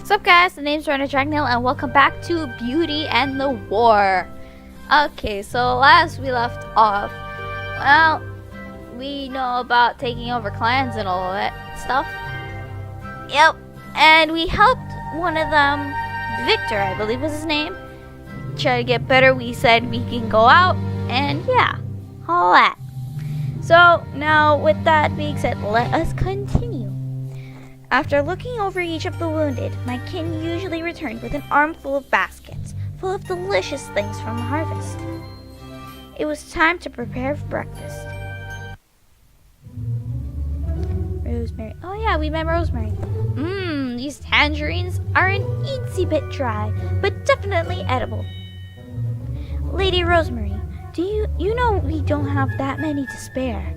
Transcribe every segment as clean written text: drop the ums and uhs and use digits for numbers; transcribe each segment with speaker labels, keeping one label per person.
Speaker 1: What's up, guys? The name's Rena Dragnell, and welcome back to Beauty and the War. Okay, so last we left off, well, we know about taking over clans and all of that stuff. Yep, and we helped one of them, Viktor, I believe was his name, try to get better. We said we can go out, and yeah, all that. So now, with that being said, let us continue. After looking over each of the wounded, my kin usually returned with an armful of baskets full of delicious things from the harvest. It was time to prepare for breakfast. Rosemary. Oh yeah, we met Rosemary. These tangerines are an eensy bit dry, but definitely edible. Lady Rosemary, do you know we don't have that many to spare?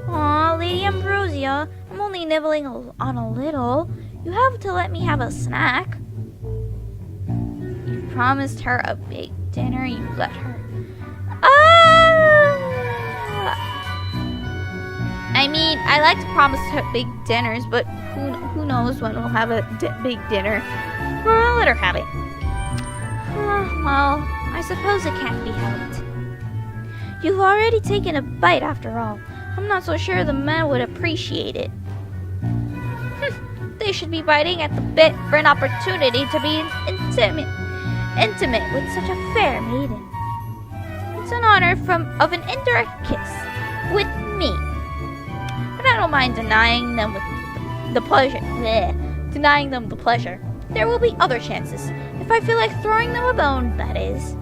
Speaker 1: Aw, Lady Ambrosia, I'm only nibbling on a little. You have to let me have a snack. You promised her a big dinner, you let her. I mean, I like to promise her big dinners, but who knows when we'll have a big dinner. Well, let her have it. Well, I suppose it can't be helped. You've already taken a bite after all. I'm not so sure the men would appreciate it. They should be biting at the bit for an opportunity to be intimate with such a fair maiden. It's an honor of an indirect kiss with me. But I don't mind denying them the pleasure. Denying them the pleasure. There will be other chances. If I feel like throwing them a bone, that is.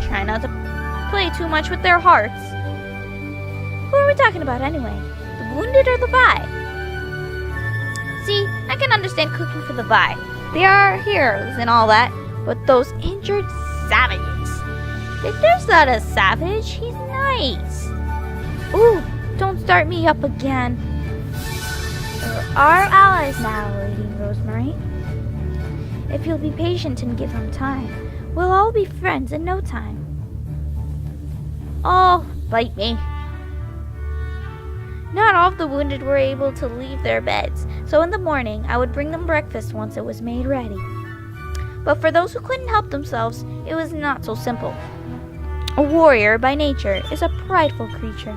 Speaker 1: Try not to play too much with their hearts. Who are we talking about anyway? The wounded or the Vi? See, I can understand cooking for the Vi. They are heroes and all that, but those injured savages. Viktor's not a savage, he's nice. Ooh, don't start me up again. There are allies now, Lady Rosemary. If you'll be patient and give them time, we'll all be friends in no time. Oh, bite me. Not all of the wounded were able to leave their beds, so in the morning I would bring them breakfast once it was made ready. But for those who couldn't help themselves, it was not so simple. A warrior by nature is a prideful creature.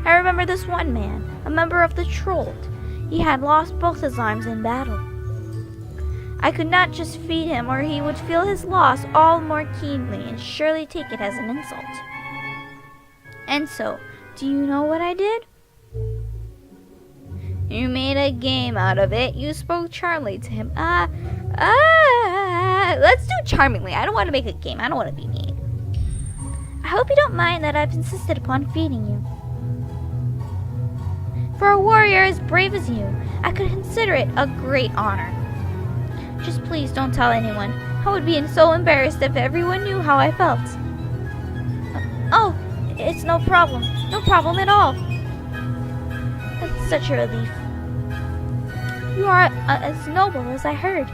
Speaker 1: I remember this one man, a member of the Trolled. He had lost both his arms in battle. I could not just feed him, or he would feel his loss all more keenly and surely take it as an insult. And so, do you know what I did? You made a game out of it. You spoke charmingly to him. Let's do charmingly. I don't want to make a game. I don't want to be mean. I hope you don't mind that I've insisted upon feeding you. For a warrior as brave as you, I could consider it a great honor. Just please don't tell anyone. I would be so embarrassed if everyone knew how I felt. Oh, it's no problem. No problem at all. That's such a relief. You are as noble as I heard.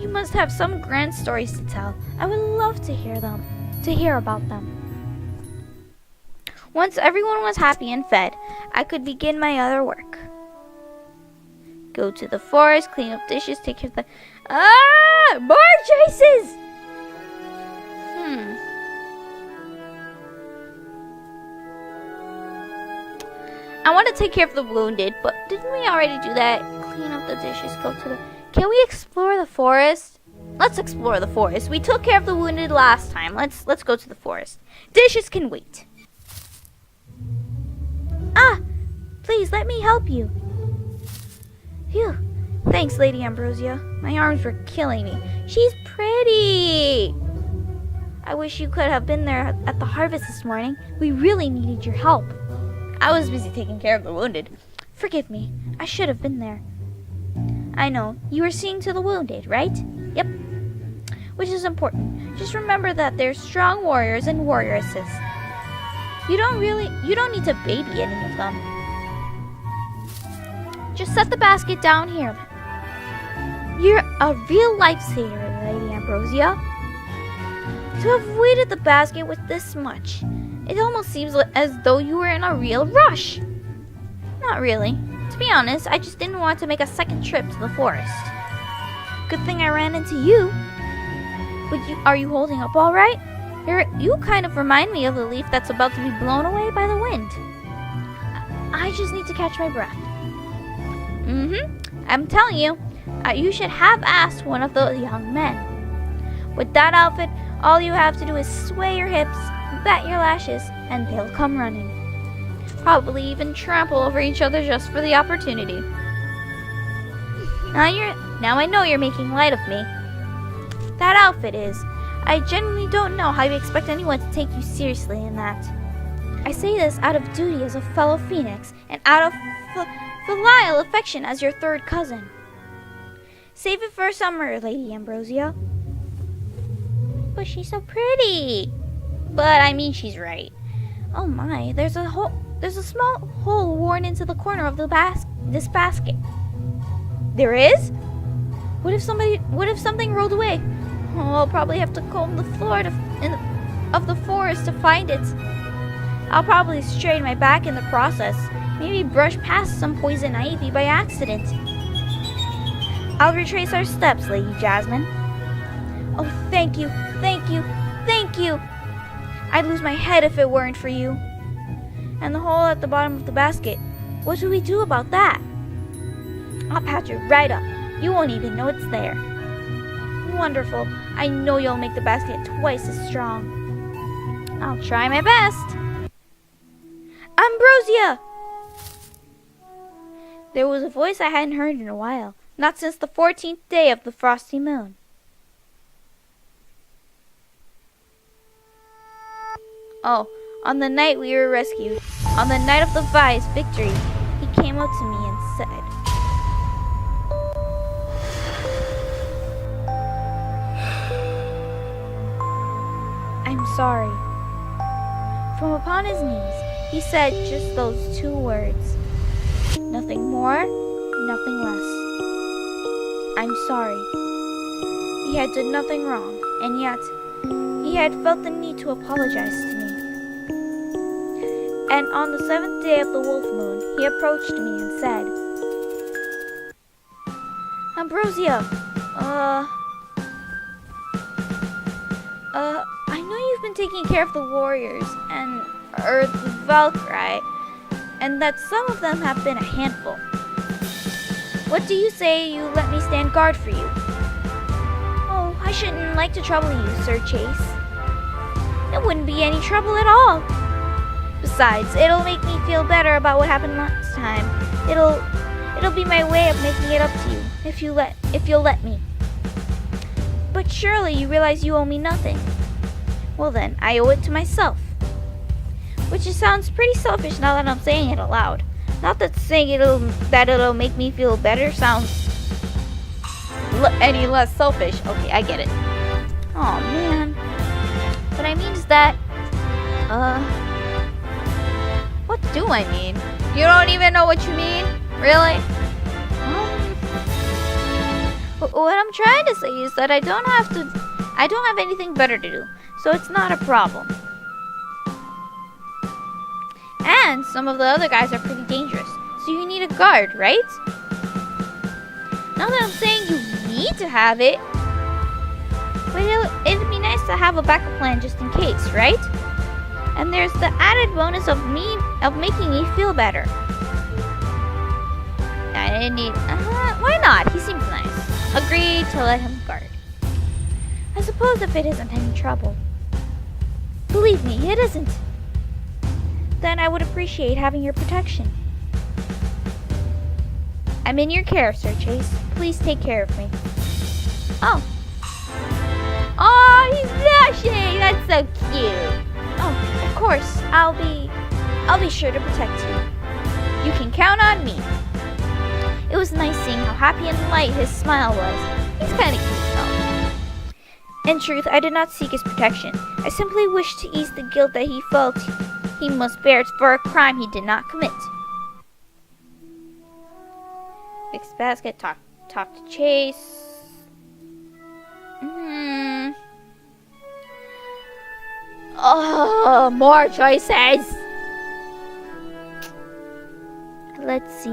Speaker 1: You must have some grand stories to tell. I would love to hear about them. Once everyone was happy and fed, I could begin my other work. Go to the forest, clean up dishes, take care of the... More choices! I want to take care of the wounded, but didn't we already do that? Clean up the dishes, go to the... Can we explore the forest? Let's explore the forest. We took care of the wounded last time. Let's go to the forest. Dishes can wait. Please let me help you. Phew. Thanks, Lady Ambrosia. My arms were killing me. She's pretty. I wish you could have been there at the harvest this morning. We really needed your help. I was busy taking care of the wounded. Forgive me. I should have been there. I know. You were seeing to the wounded, right? Yep. Which is important. Just remember that they're strong warriors and warrioresses. You don't need to baby any of them. Just set the basket down here. You're a real lifesaver, Lady Ambrosia. To have weighted the basket with this much, it almost seems as though you were in a real rush. Not really. To be honest, I just didn't want to make a second trip to the forest. Good thing I ran into you. But are you holding up all right? You kind of remind me of the leaf that's about to be blown away by the wind. I just need to catch my breath. I'm telling you, you should have asked one of the young men. With that outfit, all you have to do is sway your hips, bat your lashes, and they'll come running. Probably even trample over each other just for the opportunity. Now I know you're making light of me. That outfit is. I genuinely don't know how you expect anyone to take you seriously in that. I say this out of duty as a fellow Phoenix, and out of filial affection as your third cousin. Save it for summer, Lady Ambrosia. But she's so pretty. But I mean, she's right. Oh my, there's a small hole worn into the corner of this basket. There is? What if something rolled away? Oh, I'll probably have to comb the floor of the forest to find it. I'll probably strain my back in the process. Maybe brush past some poison ivy by accident. I'll retrace our steps, Lady Jasmine. Oh, thank you, thank you, thank you. I'd lose my head if it weren't for you. And the hole at the bottom of the basket. What do we do about that? I'll patch it right up. You won't even know it's there. Wonderful. I know you'll make the basket twice as strong. I'll try my best. Ambrosia! There was a voice I hadn't heard in a while. Not since the 14th day of the frosty moon. Oh, on the night we were rescued, on the night of the Vi's victory, he came up to me and said, I'm sorry. From upon his knees, he said just those 2 words. Nothing more, nothing less. I'm sorry. He had done nothing wrong, and yet he had felt the need to apologize to me. And on the 7th day of the wolf moon, he approached me and said, Ambrosia, I know you've been taking care of the warriors and the Valkyrie, and that some of them have been a handful. What do you say you let me stand guard for you? Oh, I shouldn't like to trouble you, Sir Chase. It wouldn't be any trouble at all. Besides, it'll make me feel better about what happened last time. It'll be my way of making it up to you, if you'll let me. But surely you realize you owe me nothing. Well then, I owe it to myself. Which sounds pretty selfish now that I'm saying it aloud. Not that saying it'll make me feel better sounds any less selfish. Okay, I get it. Oh man. What I mean is that, what do I mean? You don't even know what you mean? Really? What I'm trying to say is that I don't have anything better to do, so it's not a problem. And some of the other guys are pretty dangerous, so you need a guard, right? Not that I'm saying you need to have it, but it'd be nice to have a backup plan just in case, right? And there's the added bonus of making me feel better. I didn't need. Why not? He seems nice. Agreed to let him guard. I suppose if it isn't any trouble. Believe me, it isn't. Then I would appreciate having your protection. I'm in your care, Sir Chase. Please take care of me. Oh. Oh, he's blushing. That's so cute. Oh, of course. I'll be sure to protect you. You can count on me. It was nice seeing how happy and light his smile was. He's kind of cute though. In truth, I did not seek his protection. I simply wished to ease the guilt that he felt he must bear for a crime he did not commit. Fix basket, talk to Chase. Oh, more choices. let's see.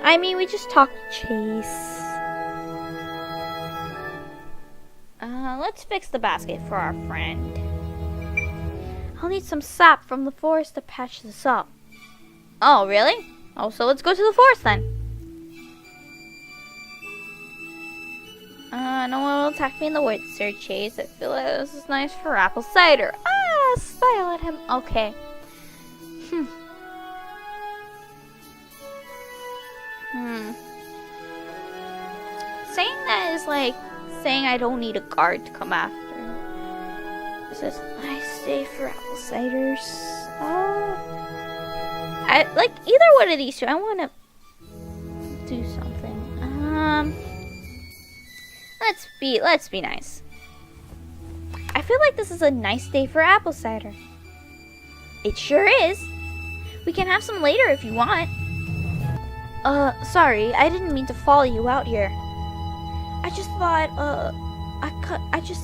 Speaker 1: I mean, we just talked to Chase. Let's fix the basket for our friend. I'll need some sap from the forest to patch this up. Oh, really? Oh, so let's go to the forest then. No one will attack me in the woods, Sir Chase. I feel like this is nice for apple cider. Ah, smile at him. Okay. Saying that is like saying I don't need a guard to come after. This is a nice day for apple ciders. I like either one of these two. I want to do something. Let's be nice. I feel like this is a nice day for apple cider. It sure is. We can have some later if you want. Sorry, I didn't mean to follow you out here. I just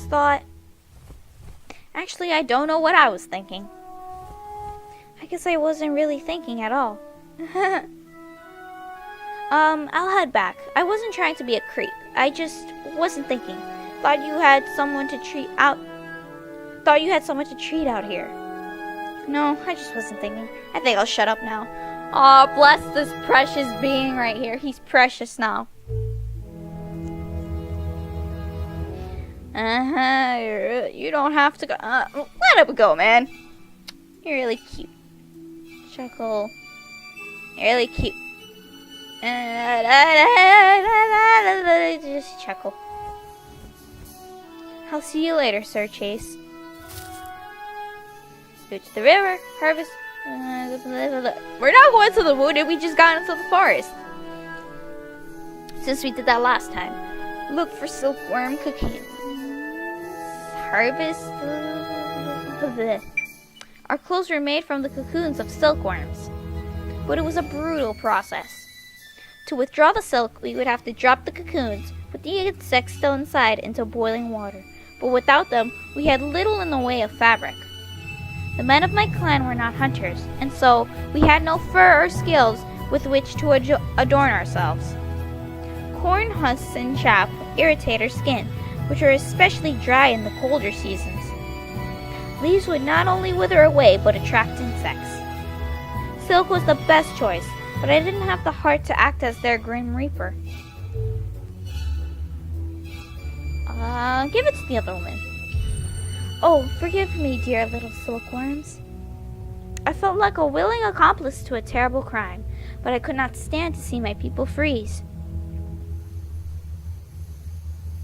Speaker 1: thought, actually, I don't know what I was thinking. I guess I wasn't really thinking at all. I'll head back. I wasn't trying to be a creep. I just wasn't thinking. Thought you had someone to treat out here. No, I just wasn't thinking. I think I'll shut up now. Aw, bless this precious being right here. He's precious now. You don't have to go. Let him go, man. You're really cute. Chuckle. You're really cute. Just chuckle. I'll see you later, Sir Chase. Go to the river, harvest. We're not going to the wood, we just got into the forest. Since we did that last time. Look for silkworm cocoons. Harvest. Our clothes were made from the cocoons of silkworms. But it was a brutal process. To withdraw the silk, we would have to drop the cocoons, with the insects still inside, into boiling water. But without them, we had little in the way of fabric. The men of my clan were not hunters, and so we had no fur or scales with which to adorn ourselves. Corn husks and chaff irritate our skin, which are especially dry in the colder seasons. Leaves would not only wither away, but attract insects. Silk was the best choice, but I didn't have the heart to act as their grim reaper. Give it to the other woman. Oh, forgive me, dear little silkworms. I felt like a willing accomplice to a terrible crime, but I could not stand to see my people freeze.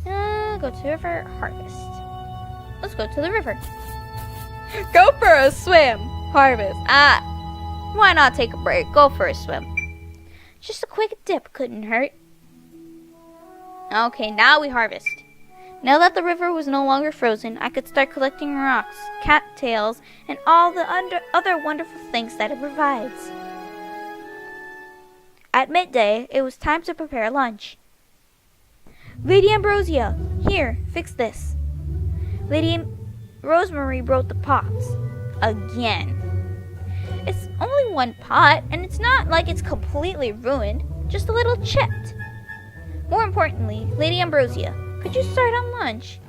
Speaker 1: Go to the river, harvest. Let's go to the river. Go for a swim, harvest. Why not take a break? Go for a swim. Just a quick dip couldn't hurt. Okay, now we harvest. Now that the river was no longer frozen, I could start collecting rocks, cattails, and all the other wonderful things that it provides. At midday, it was time to prepare lunch. Lady Ambrosia, here, fix this. Lady Rosemary brought the pots. Again. It's only one pot, and it's not like it's completely ruined, just a little chipped. More importantly, Lady Ambrosia, could you start on lunch?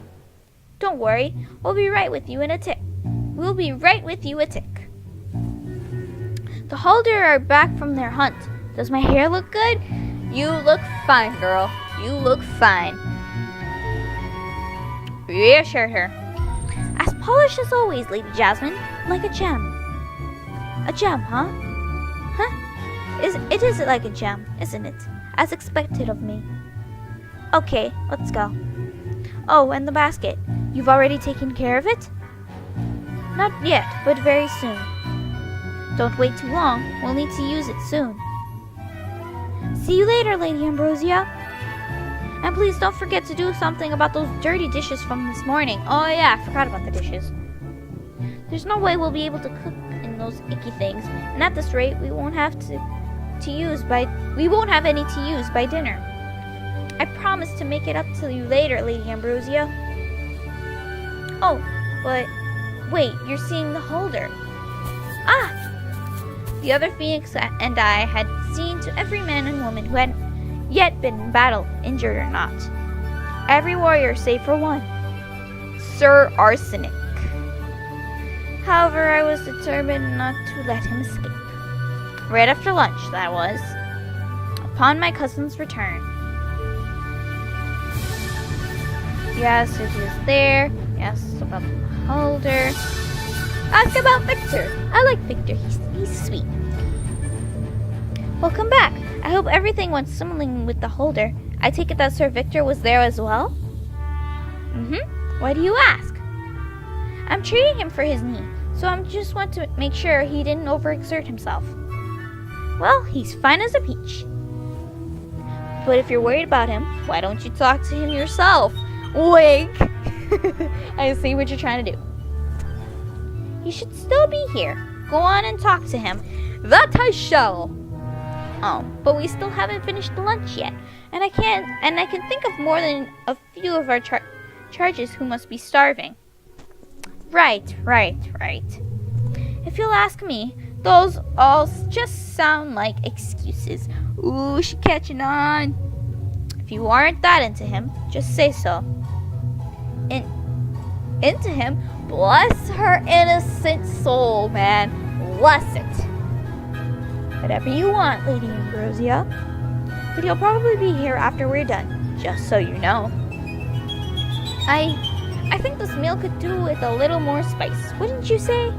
Speaker 1: Don't worry, we'll be right with you in a tick. We'll be right with you a tick. The Halder are back from their hunt. Does my hair look good? You look fine, girl. You look fine. Reassured her. As polished as always, Lady Jasmine, like a gem. A gem, huh? It is like a gem, isn't it? As expected of me. Okay, let's go. Oh, and the basket. You've already taken care of it? Not yet, but very soon. Don't wait too long. We'll need to use it soon. See you later, Lady Ambrosia. And please don't forget to do something about those dirty dishes from this morning. Oh yeah, I forgot about the dishes. There's no way we'll be able to cook in those icky things, and at this rate, we won't have any to use by dinner. I promise to make it up to you later, Lady Ambrosia. Oh, but wait, you're seeing the Halder. The other phoenix and I had seen to every man and woman who had yet been in battle, injured or not. Every warrior save for one, Sir Arsenic. However, I was determined not to let him escape. Right after lunch, that was. Upon my cousin's return. You asked if he was there. You asked about the holder. Ask about Viktor. I like Viktor. He's sweet. Welcome back. I hope everything went swimmingly with the holder. I take it that Sir Viktor was there as well? Why do you ask? I'm treating him for his knee, so I just want to make sure he didn't overexert himself. Well, he's fine as a peach. But if you're worried about him, why don't you talk to him yourself? Wink! I see what you're trying to do. He should still be here. Go on and talk to him. That I shall! Oh, but we still haven't finished the lunch yet, and I can think of more than a few of our charges who must be starving. Right. If you'll ask me, those all just sound like excuses. Ooh, she catching on. If you aren't that into him, just say so. Into him? Bless her innocent soul, man. Bless it. Whatever you want, Lady Ambrosia. But he'll probably be here after we're done, just so you know. I think this meal could do with a little more spice, wouldn't you say?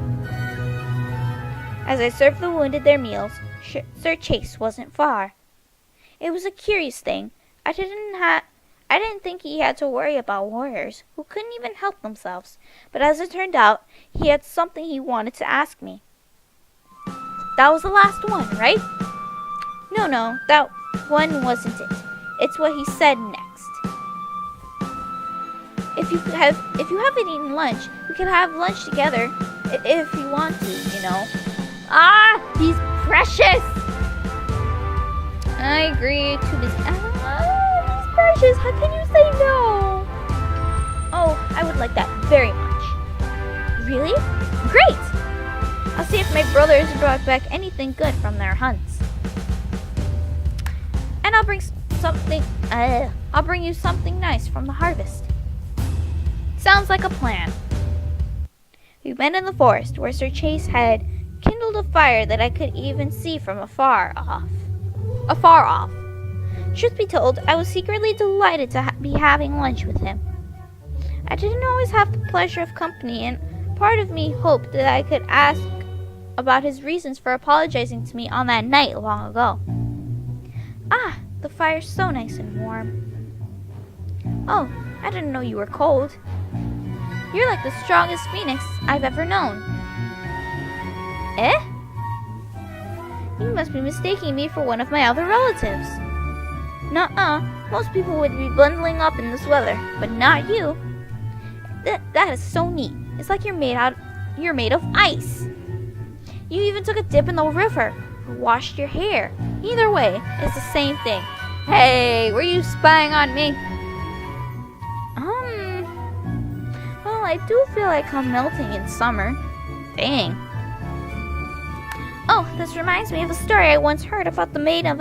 Speaker 1: As I served the wounded their meals, Sir Chase wasn't far. It was a curious thing. I didn't think he had to worry about warriors who couldn't even help themselves, but as it turned out, he had something he wanted to ask me. That was the last one, right? No, that one wasn't it. It's what he said next. If you haven't eaten lunch, we can have lunch together if you want to, you know. Ah, he's precious. I agree to this. He's precious. How can you say no? Oh, I would like that very much. Really? Great. I'll see if my brothers brought back anything good from their hunts. And I'll bring you something nice from the harvest. Sounds like a plan. We went in the forest where Sir Chase had kindled a fire that I could even see from afar off. Truth be told, I was secretly delighted to be having lunch with him. I didn't always have the pleasure of company, and part of me hoped that I could ask about his reasons for apologizing to me on that night long ago. Ah, the fire's so nice and warm. Oh, I didn't know you were cold. You're like the strongest phoenix I've ever known. Eh? You must be mistaking me for one of my other relatives. Nuh-uh, most people would be bundling up in this weather, but not you. That is so neat. It's like you're made of ice. You even took a dip in the river or washed your hair. Either way, it's the same thing. Hey, were you spying on me? Well, I do feel like I'm melting in summer. Dang. Oh, this reminds me of a story I once heard about the maiden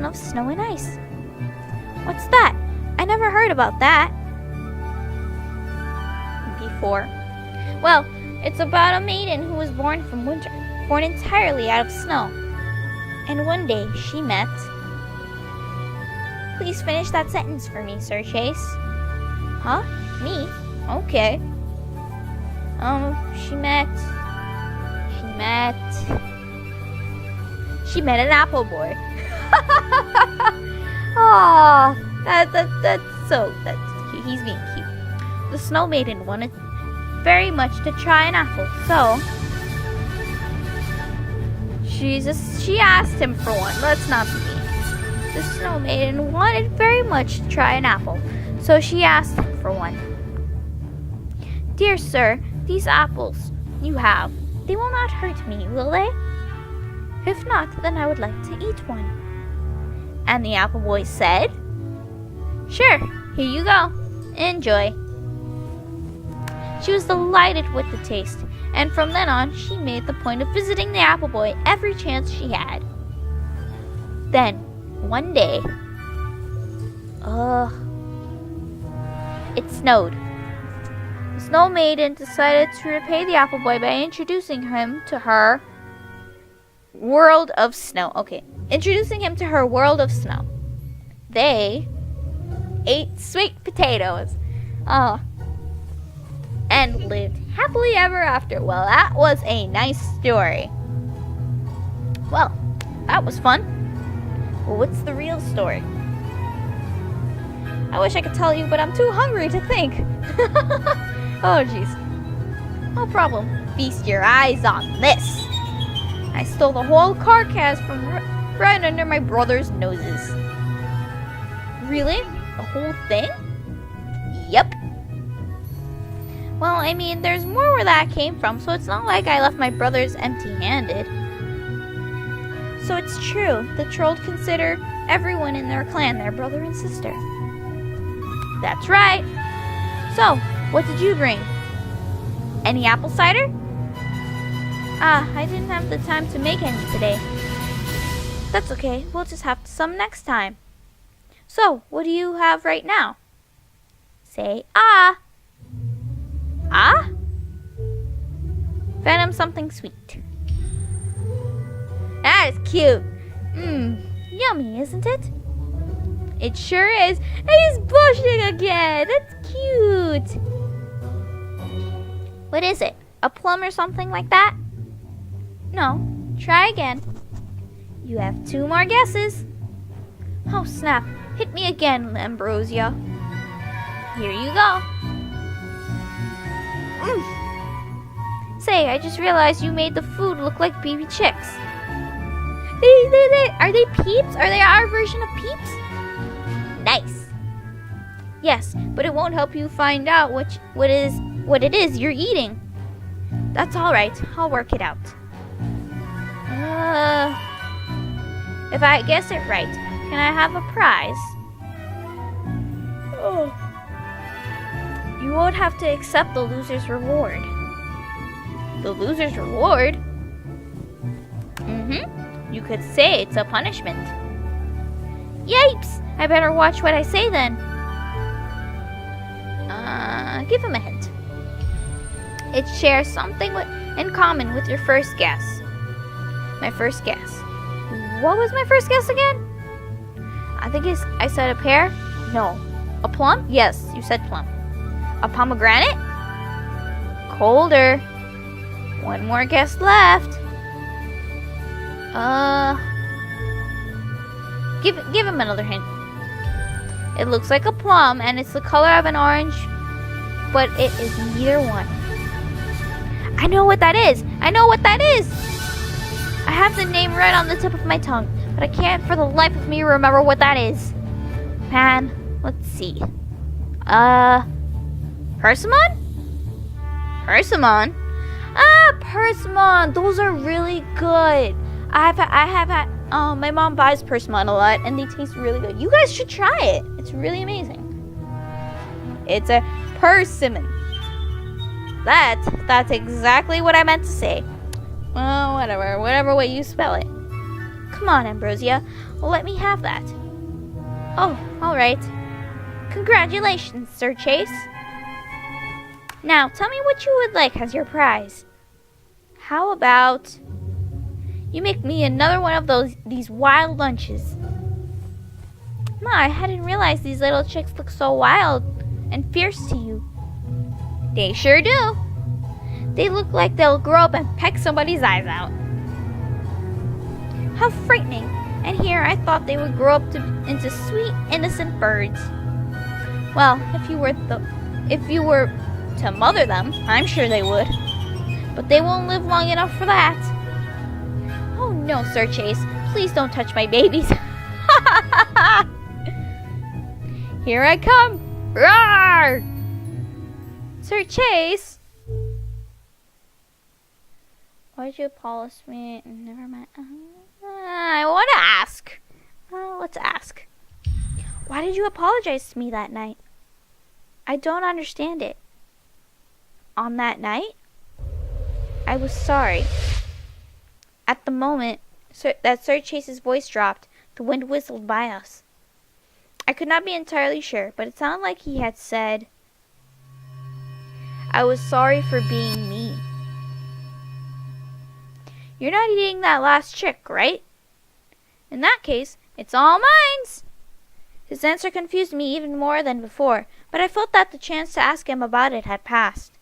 Speaker 1: of snow and ice. What's that? I never heard about that before. Well, it's about a maiden who was born from winter, born entirely out of snow. And one day she met... Please finish that sentence for me, Sir Chase. Huh? Me? Okay. She met an apple boy. Oh, he's being cute. The snow maiden wanted very much to try an apple, so she asked him for one. Let's not be mean. The snow maiden wanted very much to try an apple, so she asked him for one. Dear sir, these apples you have, they will not hurt me, will they? If not, then I would like to eat one. And the apple boy said, Sure, here you go. Enjoy. She was delighted with the taste, And from then on, she made the point of visiting the apple boy every chance she had. Then, one day, it snowed. The Snow Maiden decided to repay the apple boy by introducing him to her world of snow. Introducing him to her world of snow. They ate sweet potatoes. And lived happily ever after. Well, that was a nice story. Well, that was fun. Well, what's the real story? I wish I could tell you, but I'm too hungry to think. Oh, jeez. No problem. Feast your eyes on this. I stole the whole carcass from right under my brother's noses. Really? The whole thing? Yep. Well, I mean, there's more where that came from, so it's not like I left my brothers empty-handed. So it's true, the trolls consider everyone in their clan their brother and sister. That's right. So, what did you bring? Any apple cider? I didn't have the time to make any today. That's okay, we'll just have some next time. So, what do you have right now? Say ah. Ah? Venom something sweet. That is cute. Yummy, isn't it? It sure is. And he's blushing again. That's cute. What is it? A plum or something like that? No. Try again. You have 2 more guesses. Oh, snap. Hit me again, Ambrosia. Here you go. Say, I just realized you made the food look like baby chicks. Are they peeps? Are they our version of peeps? Nice. Yes, but it won't help you find out what it is you're eating. That's all right. I'll work it out. If I guess it right, can I have a prize? Oh. You won't have to accept the loser's reward. The loser's reward? You could say it's a punishment. Yipes! I better watch what I say then. Give him a hint. It shares something in common with your first guess. My first guess. What was my first guess again? I think I said a pear. No. A plum? Yes, you said plum. A pomegranate? Colder. One more guess left. Give him another hint. It looks like a plum and it's the color of an orange, but it is neither one. I know what that is. I know what that is. I have the name right on the tip of my tongue, but I can't for the life of me remember what that is. Man, let's see. Persimmon? Persimmon? Persimmon. Those are really good. I have had, my mom buys persimmon a lot, and they taste really good. You guys should try it. It's really amazing. It's a persimmon. That's exactly what I meant to say. Well, whatever way you spell it. Come on, Ambrosia. Let me have that. Oh, all right. Congratulations, Sir Chase. Now, tell me what you would like as your prize. How about you make me another one of these wild lunches? Ma, I hadn't realized these little chicks look so wild and fierce to you. They sure do. They look like they'll grow up and peck somebody's eyes out. How frightening. And here I thought they would grow up into sweet, innocent birds. Well, if you were to mother them, I'm sure they would. But they won't live long enough for that. Oh no, Sir Chase. Please don't touch my babies. Here I come. Roar! Sir Chase. Why'd you polish me? Never mind. I want to ask. Let's ask. Why did you apologize to me that night? I don't understand it. On that night? I was sorry. At the moment that Sir Chase's voice dropped, the wind whistled by us. I could not be entirely sure, but it sounded like he had said, I was sorry for being me. You're not eating that last chick, right? In that case, it's all mine. His answer confused me even more than before, but I felt that the chance to ask him about it had passed.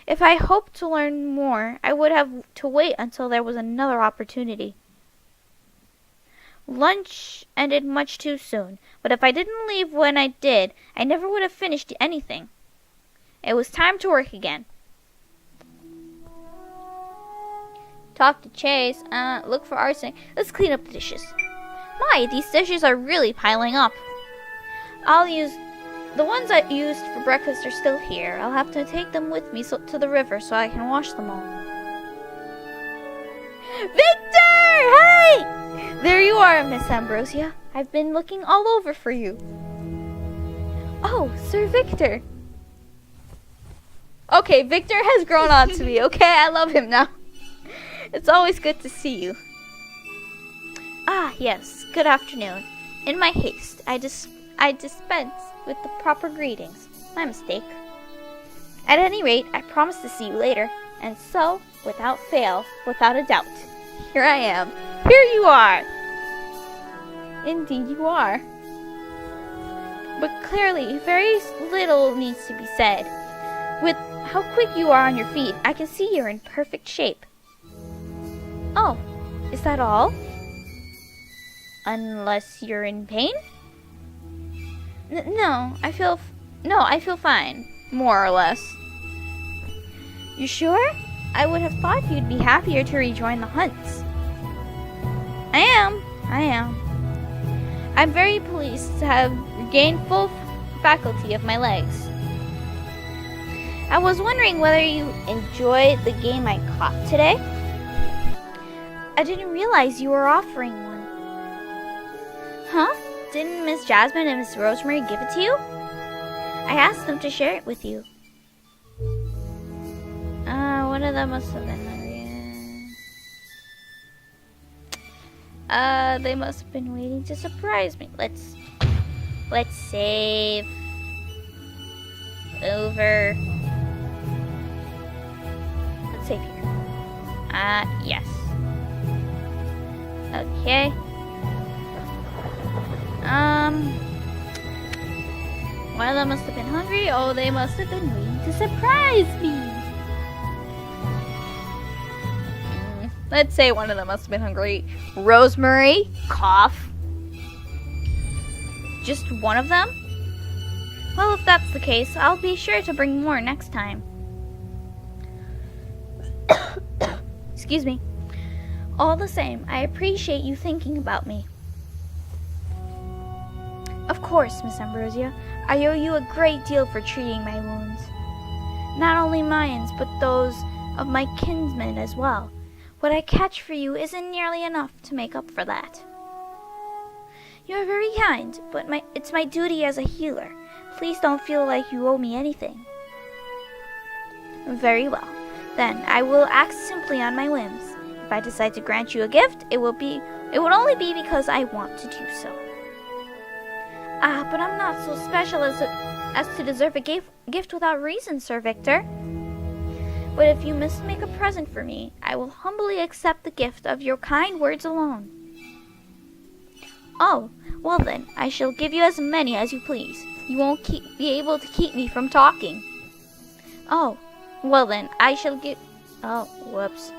Speaker 1: If I hoped to learn more, I would have to wait until there was another opportunity. Lunch ended much too soon, but if I didn't leave when I did, I never would have finished anything. It was time to work again. Talk to Chase. Look for arsenic. Let's clean up the dishes. My, these dishes are really piling up. The ones I used for breakfast are still here. I'll have to take them with me to the river so I can wash them all. Viktor! Hey! There you are, Miss Ambrosia. I've been looking all over for you. Oh, Sir Viktor. Okay, Viktor has grown on to me, okay? I love him now. It's always good to see you. Ah, yes. Good afternoon. In my haste, I dispense with the proper greetings. My mistake. At any rate, I promise to see you later, and so, without fail, without a doubt, here I am. Here you are! Indeed you are. But clearly, very little needs to be said. With how quick you are on your feet, I can see you're in perfect shape. Oh, is that all? Unless you're in pain? No, I feel fine, more or less. You sure? I would have thought you'd be happier to rejoin the hunts. I am. I'm very pleased to have regained full faculty of my legs. I was wondering whether you enjoyed the game I caught today? I didn't realize you were offering one. Huh? Didn't Miss Jasmine and Miss Rosemary give it to you? I asked them to share it with you. One of them must have been hungry. They must have been waiting to surprise me. Let's save over. Let's save here. Yes. Okay. One of them must have been hungry. Oh, they must have been waiting to surprise me. Let's say one of them must have been hungry. Rosemary, cough. Just one of them? Well, if that's the case, I'll be sure to bring more next time. Excuse me. All the same, I appreciate you thinking about me. Of course, Miss Ambrosia. I owe you a great deal for treating my wounds. Not only mine, but those of my kinsmen as well. What I catch for you isn't nearly enough to make up for that. You are very kind, but it's my duty as a healer. Please don't feel like you owe me anything. Very well. Then I will act simply on my whims. If I decide to grant you a gift, it would only be because I want to do so. But I'm not so special as to deserve a gift without reason, Sir Viktor. But if you must make a present for me, I will humbly accept the gift of your kind words alone. Oh, well then, I shall give you as many as you please. You won't be able to keep me from talking. Oh, well then, I shall give... Oh, whoops.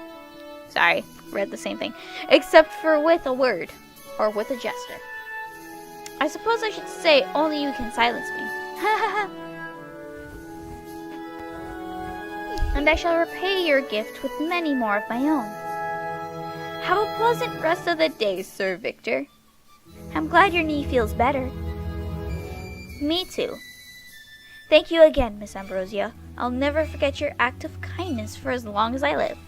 Speaker 1: Sorry, read the same thing. Except for with a word, or with a gesture. I suppose I should say only you can silence me. And I shall repay your gift with many more of my own. Have a pleasant rest of the day, Sir Viktor. I'm glad your knee feels better. Me too. Thank you again, Miss Ambrosia. I'll never forget your act of kindness for as long as I live.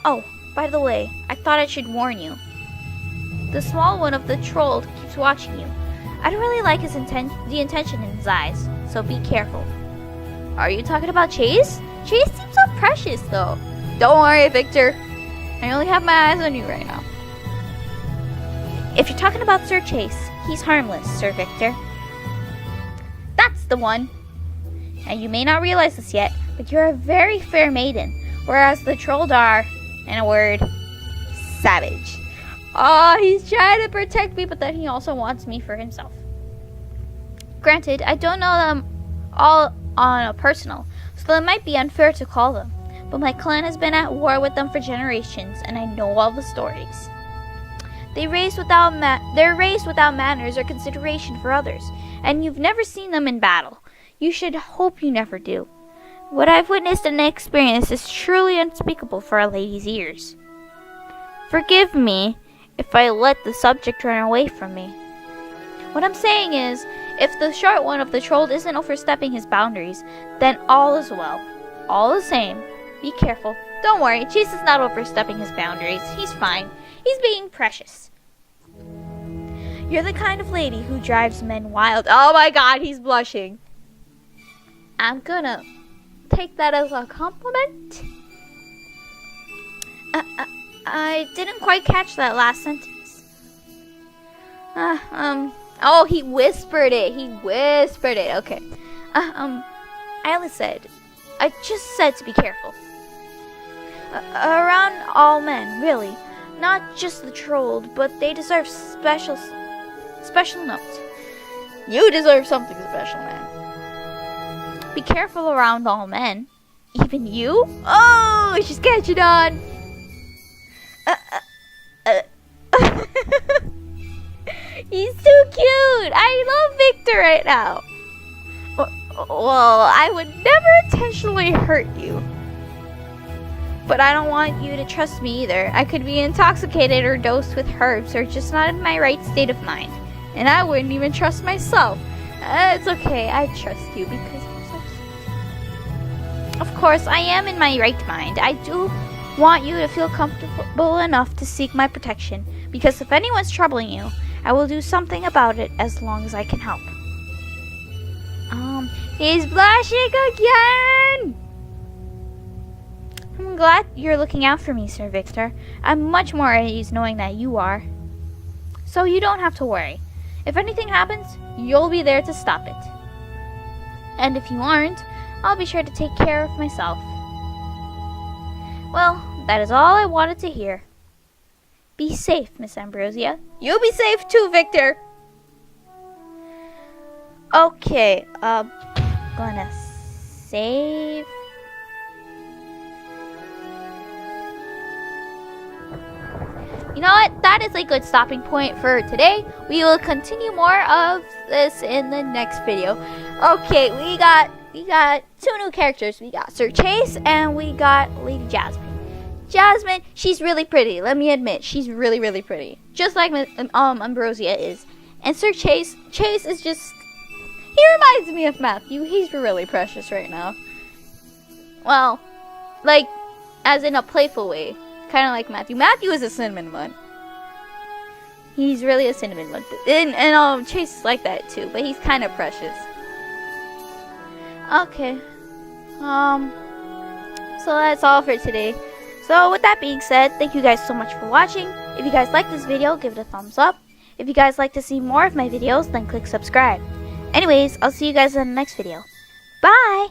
Speaker 1: Oh, by the way, I thought I should warn you. The small one of the troll keeps watching you. I don't really like the intention in his eyes, so be careful. Are you talking about Chase? Chase seems so precious, though. Don't worry, Victor. I only have my eyes on you right now. If you're talking about Sir Chase, he's harmless, Sir Victor. That's the one. And you may not realize this yet, but you're a very fair maiden, whereas the trolls are, in a word, savage. Oh, he's trying to protect me, but then he also wants me for himself. Granted, I don't know them all on a personal, so it might be unfair to call them, but my clan has been at war with them for generations, and I know all the stories. They're raised without manners or consideration for others, and you've never seen them in battle. You should hope you never do. What I've witnessed and experienced is truly unspeakable for a lady's ears. Forgive me if I let the subject run away from me. What I'm saying is, if the short one of the troll isn't overstepping his boundaries, then all is well. All the same, be careful. Don't worry, Chase is not overstepping his boundaries. He's fine. He's being precious. You're the kind of lady who drives men wild. Oh my god, he's blushing. I'm gonna take that as a compliment. I didn't quite catch that last sentence. Oh, he whispered it. Okay. I just said to be careful. Around all men, really. Not just the trolled, but they deserve special notes. You deserve something special, man. Be careful around all men. Even you? Oh, she's catching on. He's too cute. I love Victor right now. Well, I would never intentionally hurt you. But I don't want you to trust me either. I could be intoxicated or dosed with herbs or just not in my right state of mind. And I wouldn't even trust myself. It's okay, I trust you because you're so sweet. Of course, I am in my right mind. I do want you to feel comfortable enough to seek my protection. Because if anyone's troubling you, I will do something about it as long as I can help. He's blushing again! I'm glad you're looking out for me, Sir Victor. I'm much more at ease knowing that you are. So you don't have to worry. If anything happens, you'll be there to stop it. And if you aren't, I'll be sure to take care of myself. Well, that is all I wanted to hear. Be safe, Miss Ambrosia. You be safe too, Victor. Okay, gonna save. You know what? That is a good stopping point for today. We will continue more of this in the next video. Okay, we got two new characters. We got Sir Chase and we got Lady Jasmine. Jasmine, she's really pretty. Let me admit, she's really, really pretty. Just like Ambrosia is. And Sir Chase is just... He reminds me of Matthew. He's really precious right now. Well, like, as in a playful way. Kind of like Matthew. Matthew is a cinnamon bun. He's really a cinnamon bun. And Chase is like that too, but he's kind of precious. Okay. So that's all for today. So with that being said, thank you guys so much for watching. If you guys like this video, give it a thumbs up. If you guys like to see more of my videos, then click subscribe. Anyways, I'll see you guys in the next video. Bye!